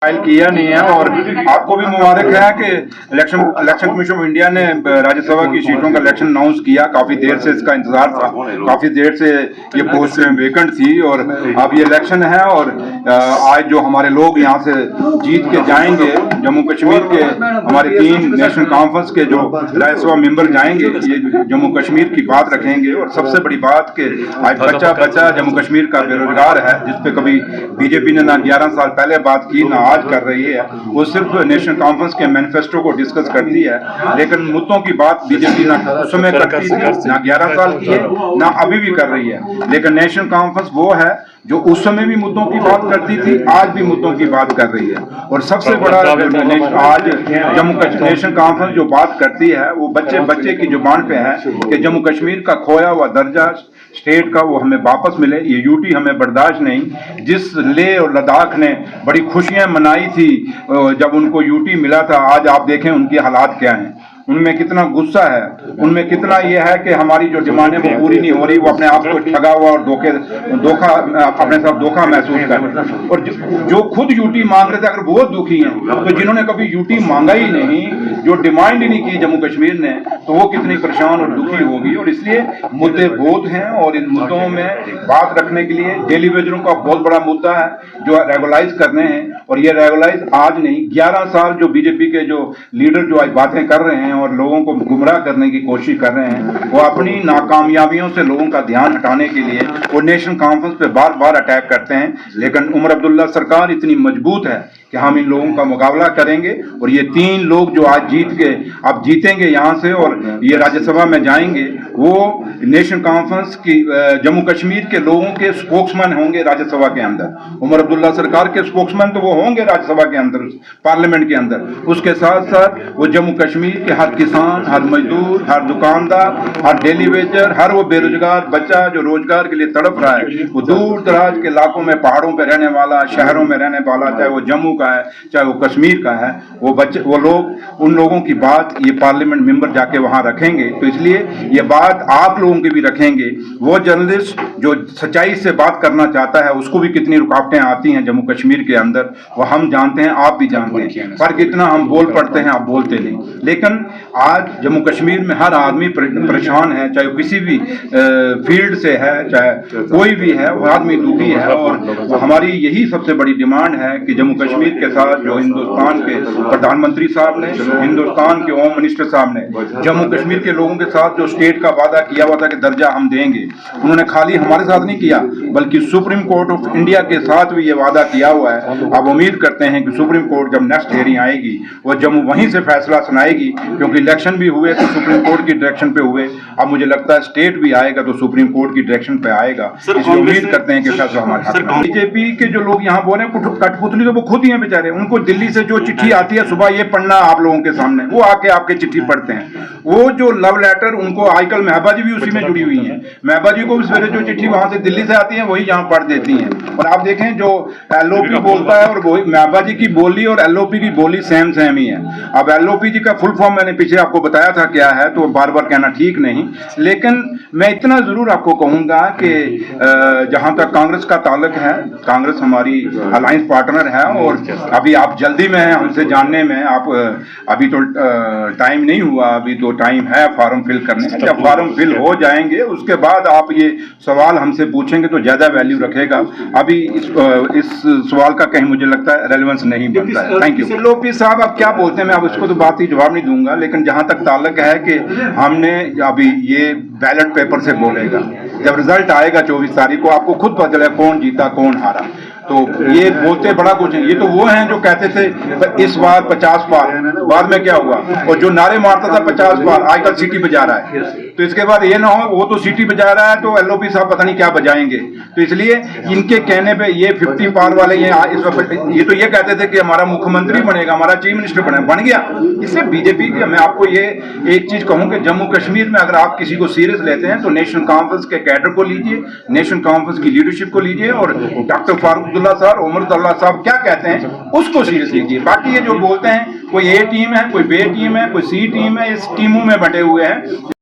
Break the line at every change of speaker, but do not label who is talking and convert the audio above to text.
File किया नहीं है। और आपको भी मुबारक है कि इलेक्शन कमीशन ऑफ इंडिया ने राज्यसभा की सीटों का इलेक्शन अनाउंस किया। काफी देर से इसका इंतजार था, काफी देर से ये पोस्ट वेकेंट थी और अब ये इलेक्शन है। और आज जो हमारे लोग यहाँ से जीत के जाएंगे, जम्मू कश्मीर के हमारे 3 नेशनल कॉन्फ्रेंस के जो राज्यसभा मेंबर जाएंगे, ये जम्मू कश्मीर की बात रखेंगे। और सबसे बड़ी बात कि आज बच्चा जम्मू कश्मीर का बेरोजगार है, जिसपे कभी बीजेपी ने ना 11 साल पहले बात की ना आज कर रही है। वो सिर्फ नेशनल कॉन्फ्रेंस के मैनिफेस्टो को डिस्कस करती है, लेकिन मुद्दों की बात बीजेपी ना उस समय करती थी, ना 11 साल की है, ना अभी भी कर रही है। लेकिन नेशनल कॉन्फ्रेंस वो है जो उस समय भी मुद्दों की बात करती थी, आज भी मुद्दों की बात कर रही है। और सबसे बड़ा आज जम्मू कश्मीर नेशनल कॉन्फ्रेंस जो बात करती है वो बच्चे की जुबान पे है कि जम्मू कश्मीर का खोया हुआ दर्जा स्टेट का वो हमें वापस मिले। ये यूटी हमें बर्दाश्त नहीं। जिस लेह और लद्दाख ने बड़ी खुशियां मनाई थी जब उनको यूटी मिला था, आज आप देखें उनकी हालात क्या हैं। उनमें कितना गुस्सा है, उनमें कितना ये है कि हमारी जो डिमांडें वो पूरी नहीं हो रही, वो अपने आप को ठगा हुआ और धोखा अपने साथ धोखा महसूस कर रहे हैं। और जो खुद यूटी मांग रहे थे, अगर वो दुखी हैं, तो जिन्होंने कभी यूटी मांगा ही नहीं, जो डिमांड ही नहीं की जम्मू कश्मीर ने, तो वो कितनी परेशान और दुखी होगी। और इसलिए मुद्दे बहुत हैं और इन मुद्दों में बात रखने के लिए डेली वेजरों का बहुत बड़ा मुद्दा है जो रेगुलाइज करने हैं। और ये रेगुलाइज आज नहीं, 11 साल जो बीजेपी के जो लीडर जो आज बातें कर रहे हैं और लोगों को गुमराह करने की कोशिश कर रहे हैं, वो अपनी नाकामयाबियों से लोगों का ध्यान हटाने के लिए वो नेशनल कॉन्फ्रेंस पे बार बार अटैक करते हैं। लेकिन उमर अब्दुल्ला सरकार इतनी मजबूत है कि हम इन लोगों का मुकाबला करेंगे। और ये 3 लोग जो आज जीत के अब जीतेंगे यहाँ से और ये राज्यसभा में जाएंगे, वो नेशनल कॉन्फ्रेंस की जम्मू कश्मीर के लोगों के स्पोक्समैन होंगे राज्यसभा के अंदर। उमर अब्दुल्ला सरकार के स्पोक्समैन तो वो होंगे राज्यसभा के अंदर, पार्लियामेंट के अंदर। उसके साथ साथ वो जम्मू कश्मीर के हर किसान, हर मजदूर, हर दुकानदार, हर डेली वेजर, हर वो बेरोजगार बच्चा जो रोजगार के लिए तड़प रहा है, वो दूर दराज के इलाकों में, पहाड़ों पर रहने वाला, शहरों में रहने वाला, चाहे वो जम्मू का है चाहे वो कश्मीर का है, वो लोग, उन लोगों की बात ये पार्लियामेंट मेंबर जाके वहां रखेंगे। तो इसलिए ये बात आप लोगों की भी रखेंगे। वो जर्नलिस्ट जो सच्चाई से बात करना चाहता है, उसको भी कितनी रुकावटें आती हैं जम्मू कश्मीर के अंदर, वो हम जानते हैं, आप भी जानते हैं। फर्क इतना हम बोल पड़ते हैं, आप बोलते नहीं। लेकिन आज जम्मू कश्मीर में हर आदमी परेशान है, चाहे किसी भी फील्ड से है, चाहे कोई भी है, वो आदमी दुखी है। और हमारी यही सबसे बड़ी डिमांड है कि जम्मू कश्मीर के साथ जो हिंदुस्तान के प्रधानमंत्री साहब ने, हिंदुस्तान के होम मिनिस्टर साहब ने जम्मू कश्मीर के लोगों के साथ जो स्टेट का वादा किया हुआ था कि दर्जा हम देंगे, उन्होंने खाली हमारे साथ नहीं किया बल्कि सुप्रीम कोर्ट ऑफ इंडिया के साथ भी ये वादा किया हुआ है। अब उम्मीद करते हैं कि सुप्रीम कोर्ट जब नेक्स्ट हियरिंग आएगी वो जम्मू वहीं से फैसला सुनाएगी, क्योंकि इलेक्शन भी हुए तो सुप्रीम कोर्ट की डायरेक्शन पे हुए। अब मुझे लगता है स्टेट भी आएगा तो सुप्रीम कोर्ट की डायरेक्शन पे आएगा। इसलिए उम्मीद करते हैं कि फैसला हमारे हाथ। बीजेपी के जो लोग यहाँ बोल रहे हैं कठपुतली, तो वो खुद ही हैं बेचारे। उनको दिल्ली से जो चिट्ठी आती है सुबह, ये पढ़ना आप लोगों के सामने, वो आके आपके चिट्ठी पढ़ते हैं। वो जो लव लेटर उनको आजकल महबा जी भी उसी में जुड़ी हुई हैं। महबा जी को भी सवेरे जो चिट्ठी वहां से दिल्ली से आती है वही यहाँ पढ़ देती हैं। और आप देखें जो एलओपी बोलता है और वही महबा जी की बोली और एलओपी की बोली सेम ही है। अब एलओपी जी का फुल फॉर्म मैंने पीछे आपको बताया था क्या है, तो बार बार कहना ठीक नहीं। लेकिन मैं इतना जरूर आपको कहूंगा कि जहां तक कांग्रेस का ताल्लुक है, कांग्रेस हमारी अलायंस पार्टनर है और अभी आप जल्दी में हैं हमसे जानने में। आप अभी तो टाइम नहीं हुआ, अभी तो टाइम है फॉर्म फिल करने का। जब फॉर्म फिल हो जाएंगे उसके बाद आप ये सवाल हमसे पूछेंगे तो ज्यादा वैल्यू रखेगा। अभी इस सवाल का कहीं मुझे लगता है रेलेवेंस नहीं बनता है। Thank you. लोपी साहब आप क्या बोलते हैं, मैं अब इसको तो बात ही जवाब नहीं दूंगा। लेकिन जहां तक ताल्लुक है कि हमने अभी ये बैलेट पेपर से बोलेगा, जब रिजल्ट आएगा 24 तारीख को आपको खुद पता चलेगा कौन जीता कौन हारा। तो ये बोलते बड़ा कुछ है, ये तो वो हैं जो कहते थे इस बार 50 बार, बाद में क्या हुआ, और जो नारे मारता था 50 बार आजकल सीटी बजा रहा है। तो इसके बाद ये ना हो वो तो सीटी बजा रहा है तो एलओपी साहब पता नहीं क्या बजाएंगे। तो इसलिए इनके कहने पे ये 50 पार वाले ये तो ये कहते थे कि हमारा मुख्यमंत्री बनेगा, हमारा चीफ मिनिस्टर बन गया। इससे बीजेपी की मैं आपको ये एक चीज कहूं कि जम्मू कश्मीर में अगर आप किसी को सीरियस लेते हैं तो नेशनल कॉन्फ्रेंस के कैडर को लीजिए, नेशनल कॉन्फ्रेंस की लीडरशिप को लीजिए और डॉक्टर फारूक साहब, उमर अब्दुल्ला साहब क्या कहते हैं उसको सीरियस लीजिए। बाकी ये जो बोलते हैं कोई ए टीम है, कोई बी टीम है, कोई सी टीम है, इस टीमों में बटे हुए हैं।